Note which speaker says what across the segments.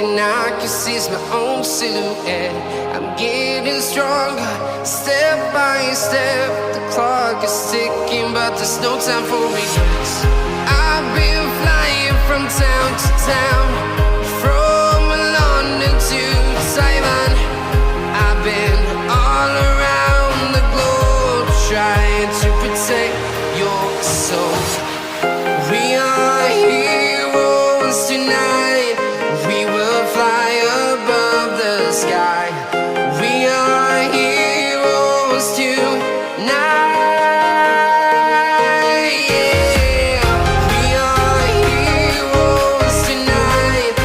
Speaker 1: and I can see my own silhouette. I'm getting stronger, step by step. The clock is ticking, but there's no time for regrets. I've been flying from town to town, from London to Taiwan. I've been all around the globe, trying to protect your soul. We are heroes tonight. We will fly above the sky. We are heroes tonight. Yeah. We are heroes tonight.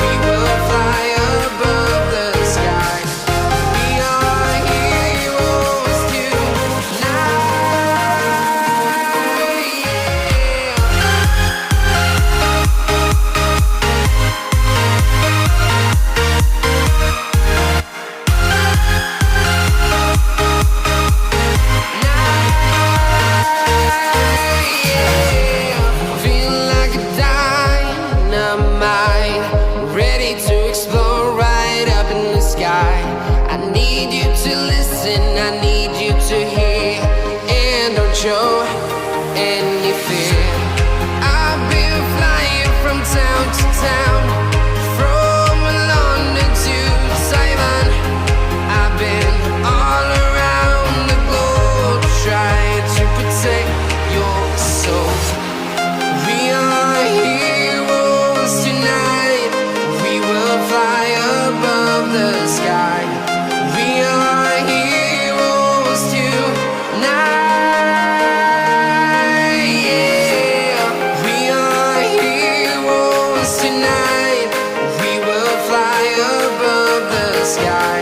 Speaker 1: We will fly above the sky. We are heroes tonight. Feeling like a dynamite, ready to explode right up in the sky. I need you to listen, I need you to hear, and don't show any fear. I've been flying from town to town, from London to Taiwan. I've been all around the globe, trying to protect your soul. We are heroes tonight. We will fly above the sky. We are heroes tonight. Yeah. We are heroes tonight. We will fly above the sky.